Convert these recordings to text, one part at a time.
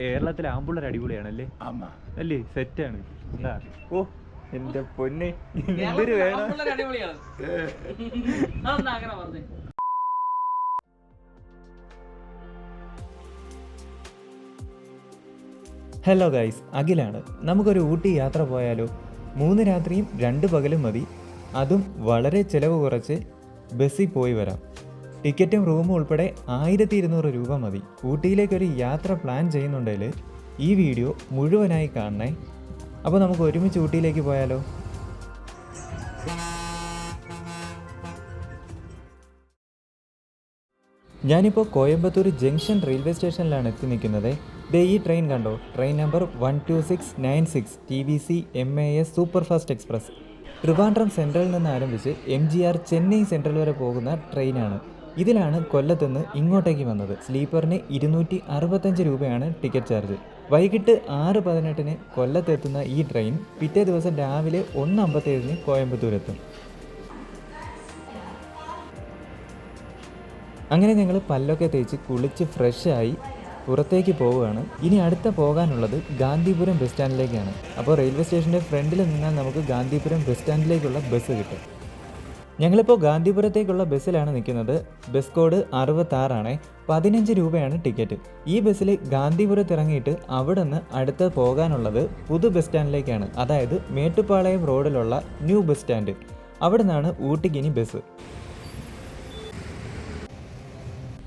കേരളത്തിലെ ആമ്പിള്ളേർ അടിപൊളിയാണല്ലേ? അല്ലേ? സെറ്റാണ്. എന്താ ഓ എന്റെ പൊന്നെ, എന്തൊരു വേണം. ഹലോ ഗൈസ്, അഖിലാണ്. നമുക്കൊരു ഊട്ടി യാത്ര പോയാലോ? 3 രാത്രിയും 2 പകലും മതി. അതും വളരെ ചിലവ് കുറച്ച് ബസ്സിൽ പോയി വരാം. ടിക്കറ്റും റൂമും ഉൾപ്പെടെ 1200 രൂപ മതി. ഊട്ടിയിലേക്കൊരു യാത്ര പ്ലാൻ ചെയ്യുന്നുണ്ടെങ്കിൽ ഈ വീഡിയോ മുഴുവനായി കാണണേ. അപ്പോൾ നമുക്ക് ഒരുമിച്ച് ഊട്ടിയിലേക്ക് പോയാലോ? ഞാനിപ്പോൾ കോയമ്പത്തൂർ ജംഗ്ഷൻ റെയിൽവേ സ്റ്റേഷനിലാണ് എത്തി നിൽക്കുന്നത്. ഈ ട്രെയിൻ കണ്ടോ? Train number 12696 TBC MAS super fast express. Trivandrum സെൻട്രലിൽ നിന്ന് ആരംഭിച്ച് MGR ചെന്നൈ സെൻട്രൽ വരെ പോകുന്ന ട്രെയിനാണ്. ഇതിലാണ് കൊല്ലത്തുനിന്ന് ഇങ്ങോട്ടേക്ക് വന്നത്. സ്ലീപ്പറിന് 265 രൂപയാണ് ടിക്കറ്റ് ചാർജ്. വൈകിട്ട് 6:18 കൊല്ലത്തെത്തുന്ന ഈ ട്രെയിൻ പിറ്റേ ദിവസം രാവിലെ 1:57 കോയമ്പത്തൂരെത്തും. അങ്ങനെ ഞങ്ങൾ പല്ലൊക്കെ തേച്ച് കുളിച്ച് ഫ്രഷായി പുറത്തേക്ക് പോവുകയാണ്. ഇനി അടുത്ത പോകാനുള്ളത് ഗാന്ധിപുരം ബസ് സ്റ്റാൻഡിലേക്കാണ്. അപ്പോൾ റെയിൽവേ സ്റ്റേഷൻ്റെ ഫ്രണ്ടിൽ നിന്നാൽ നമുക്ക് ഗാന്ധിപുരം ബസ് സ്റ്റാൻഡിലേക്കുള്ള ബസ് കിട്ടും. ഞങ്ങളിപ്പോൾ ഗാന്ധിപുരത്തേക്കുള്ള ബസ്സിലാണ് നിൽക്കുന്നത്. ബസ് കോഡ് 66 ആണ്. 15 രൂപയാണ് ടിക്കറ്റ്. ഈ ബസ്സിൽ ഗാന്ധിപുരത്ത് ഇറങ്ങിയിട്ട് അവിടെ നിന്ന് അടുത്ത് പോകാനുള്ളത് പുതു ബസ് സ്റ്റാൻഡിലേക്കാണ്. അതായത് മേട്ടുപ്പാളയം റോഡിലുള്ള ന്യൂ ബസ് സ്റ്റാൻഡ്. അവിടെ നിന്നാണ് ഊട്ടിക്കിനി ബസ്.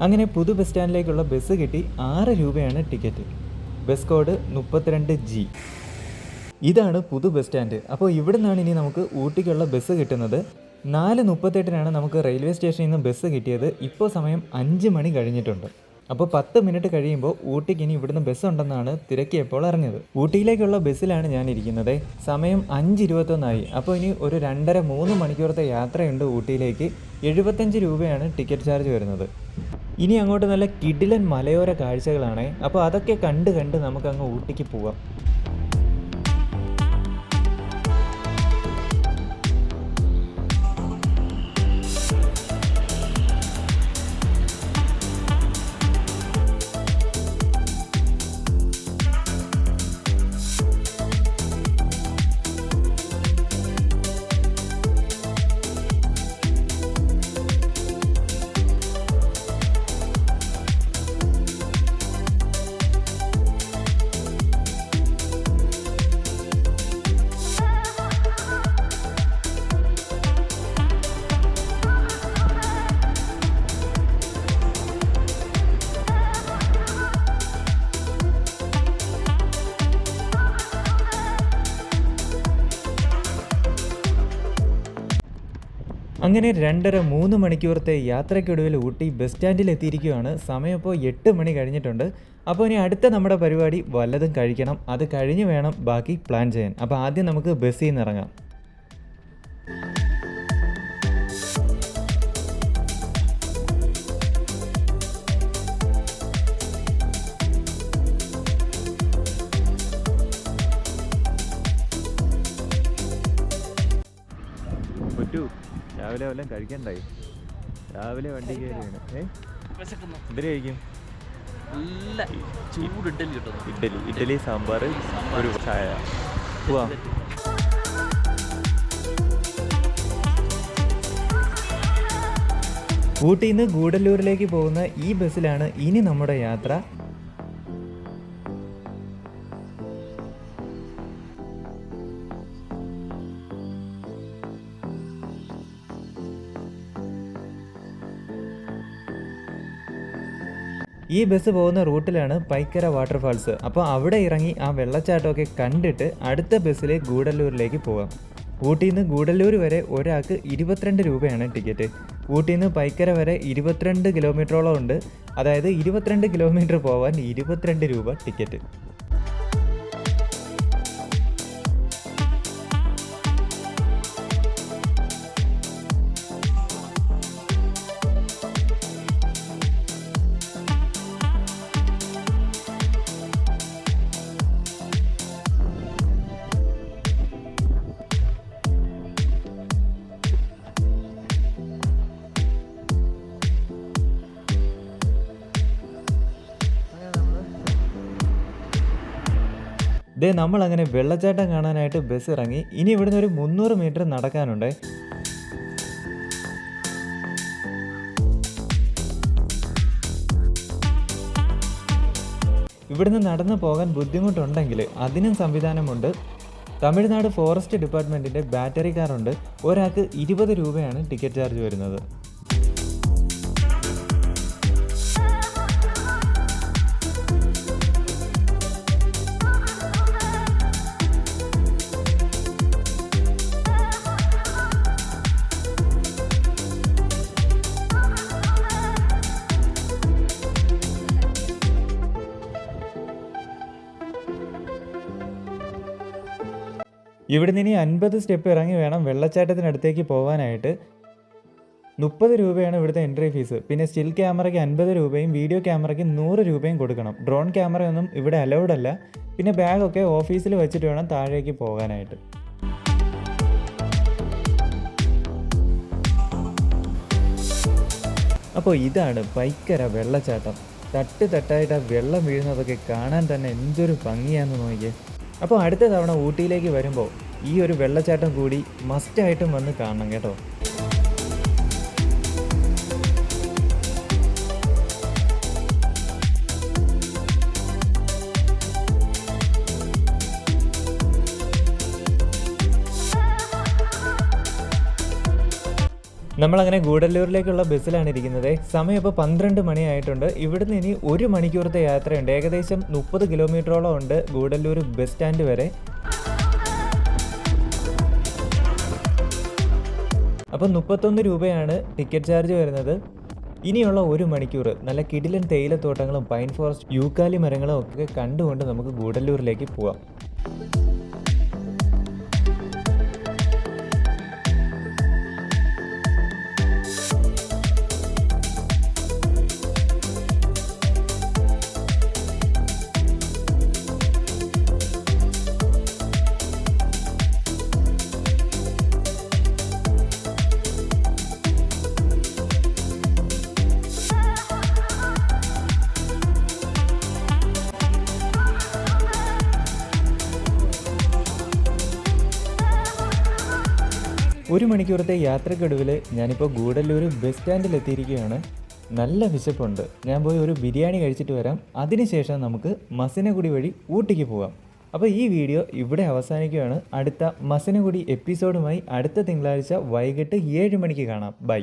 അങ്ങനെ പുതു ബസ് സ്റ്റാൻഡിലേക്കുള്ള ബസ് കിട്ടി. 6 രൂപയാണ് ടിക്കറ്റ്. Bus code 32G. ഇതാണ് പുതു ബസ് സ്റ്റാൻഡ്. അപ്പോൾ ഇവിടെ നിന്നാണ് ഇനി നമുക്ക് ഊട്ടിക്കുള്ള ബസ് കിട്ടുന്നത്. 4:38 നമുക്ക് റെയിൽവേ സ്റ്റേഷനിൽ നിന്ന് ബസ് കിട്ടിയത്. ഇപ്പോൾ സമയം 5 മണി കഴിഞ്ഞിട്ടുണ്ട്. അപ്പോൾ 10 മിനിറ്റ് കഴിയുമ്പോൾ ഊട്ടിക്ക് ഇനി ഇവിടുന്ന് ബസ് ഉണ്ടെന്നാണ് തിരക്കിയപ്പോൾ അറിഞ്ഞത്. ഊട്ടിയിലേക്കുള്ള ബസ്സിലാണ് ഞാൻ ഇരിക്കുന്നത്. സമയം 5:21 അപ്പോൾ ഇനി ഒരു 2.5-3 മണിക്കൂറത്തെ യാത്രയുണ്ട് ഊട്ടിയിലേക്ക്. 75 രൂപയാണ് ടിക്കറ്റ് ചാർജ് വരുന്നത്. ഇനി അങ്ങോട്ട് നല്ല കിടിലൻ മലയോര കാഴ്ചകളാണ്. അപ്പോൾ അതൊക്കെ കണ്ട് നമുക്കങ്ങ് ഊട്ടിക്ക് പോവാം. അങ്ങനെ 2.5-3 മണിക്കൂറത്തെ യാത്രയ്ക്കൊടുവിൽ ഊട്ടി ബസ് സ്റ്റാൻഡിൽ എത്തിയിരിക്കുകയാണ്. സമയം ഇപ്പോൾ 8 മണി കഴിഞ്ഞിട്ടുണ്ട്. അപ്പോൾ ഇനി അടുത്ത നമ്മുടെ പരിപാടി വല്ലതും കഴിക്കണം. അത് കഴിഞ്ഞ് വേണം ബാക്കി പ്ലാൻ ചെയ്യാൻ. അപ്പോൾ ആദ്യം നമുക്ക് ബസ്സിൽ നിന്ന് ഇറങ്ങാം. രാവിലെ വല്ലതും കഴിക്കണ്ടായി. രാവിലെ വണ്ടി കയറിയാണ്. എന്തിനു കഴിക്കും? ഇഡ്ഡലി സാമ്പാർ ഒരു ചായ. പോവാ. ഊട്ടിയിൽ നിന്ന് ഗൂഡല്ലൂരിലേക്ക് പോകുന്ന ഈ ബസ്സിലാണ് ഇനി നമ്മുടെ യാത്ര. ഈ ബസ് പോകുന്ന റൂട്ടിലാണ് പൈക്കര വാട്ടർഫാൾസ്. അപ്പോൾ അവിടെ ഇറങ്ങി ആ വെള്ളച്ചാട്ടമൊക്കെ കണ്ടിട്ട് അടുത്ത ബസ്സിൽ ഗൂഡല്ലൂരിലേക്ക് പോകാം. ഊട്ടിയിൽ നിന്ന് ഗൂഡല്ലൂർ വരെ ഒരാൾക്ക് 22 രൂപയാണ് ടിക്കറ്റ്. ഊട്ടിയിൽ നിന്ന് പൈക്കര വരെ 22 കിലോമീറ്ററോളം ഉണ്ട്. അതായത് 22 കിലോമീറ്റർ പോകാൻ 22 രൂപ ടിക്കറ്റ്. ദേ നമ്മളങ്ങനെ വെള്ളച്ചാട്ടം കാണാനായിട്ട് ബസ് ഇറങ്ങി. ഇനി ഇവിടുന്ന് ഒരു 300 മീറ്റർ നടക്കാനുണ്ട്. ഇവിടുന്ന് നടന്നു പോകാൻ ബുദ്ധിമുട്ടുണ്ടെങ്കിൽ അതിനും സംവിധാനമുണ്ട്. തമിഴ്നാട് ഫോറസ്റ്റ് ഡിപ്പാർട്ട്മെൻറ്റിൻ്റെ ബാറ്ററി കാറുണ്ട്. ഒരാൾക്ക് 20 രൂപയാണ് ടിക്കറ്റ് ചാർജ് വരുന്നത്. ഇവിടുന്ന് ഇനി 50 സ്റ്റെപ്പ് ഇറങ്ങി വേണം വെള്ളച്ചാട്ടത്തിനടുത്തേക്ക് പോകാനായിട്ട്. 30 രൂപയാണ് ഇവിടുത്തെ എൻട്രി ഫീസ്. പിന്നെ സ്റ്റിൽ ക്യാമറയ്ക്ക് 50 രൂപയും വീഡിയോ ക്യാമറയ്ക്ക് 100 രൂപയും കൊടുക്കണം. ഡ്രോൺ ക്യാമറയൊന്നും ഇവിടെ അലൗഡ് അല്ല. പിന്നെ ബാഗൊക്കെ ഓഫീസിൽ വെച്ചിട്ട് വേണം താഴേക്ക് പോകാനായിട്ട്. അപ്പോൾ ഇതാണ് പൈക്കര വെള്ളച്ചാട്ടം. തട്ട് തട്ടായിട്ട് ആ വെള്ളം വീഴുന്നതൊക്കെ കാണാൻ തന്നെ എന്തൊരു ഭംഗിയാണെന്ന് നോക്കിയേ. അപ്പോൾ അടുത്ത തവണ ഊട്ടിയിലേക്ക് വരുമ്പോൾ ഈ ഒരു വെള്ളച്ചാട്ടം കൂടി മസ്റ്റായിട്ടും വന്ന് കാണണം കേട്ടോ. നമ്മളങ്ങനെ ഗൂഡല്ലൂരിലേക്കുള്ള ബസ്സിലാണ് ഇരിക്കുന്നത്. സമയം ഇപ്പോൾ 12 മണിയായിട്ടുണ്ട്. ഇവിടുന്ന് ഇനി 1 മണിക്കൂറത്തെ യാത്രയുണ്ട്. ഏകദേശം 30 കിലോമീറ്ററോളം ഉണ്ട് ഗൂഡല്ലൂർ ബസ് സ്റ്റാൻഡ് വരെ. അപ്പോൾ 31 രൂപയാണ് ടിക്കറ്റ് ചാർജ് വരുന്നത്. ഇനിയുള്ള 1 മണിക്കൂർ നല്ല കിടിലൻ തേയിലത്തോട്ടങ്ങളും പൈൻ ഫോറസ്റ്റ് യൂക്കാലി മരങ്ങളും ഒക്കെ കണ്ടുകൊണ്ട് നമുക്ക് ഗൂഡല്ലൂരിലേക്ക് പോവാം. ഒരു മണിക്കൂറത്തെ യാത്രക്കൊടുവിൽ ഞാനിപ്പോൾ ഗൂഡല്ലൂർ ബസ് സ്റ്റാൻഡിൽ എത്തിയിരിക്കുകയാണ്. നല്ല വിശപ്പുണ്ട്. ഞാൻ പോയി ഒരു ബിരിയാണി കഴിച്ചിട്ട് വരാം. അതിനുശേഷം നമുക്ക് മസിനഗുഡി വഴി ഊട്ടിക്ക് പോകാം. അപ്പോൾ ഈ വീഡിയോ ഇവിടെ അവസാനിക്കുകയാണ്. അടുത്ത മസിനഗുഡി എപ്പിസോഡുമായി അടുത്ത തിങ്കളാഴ്ച വൈകിട്ട് 7 മണിക്ക് കാണാം. ബൈ.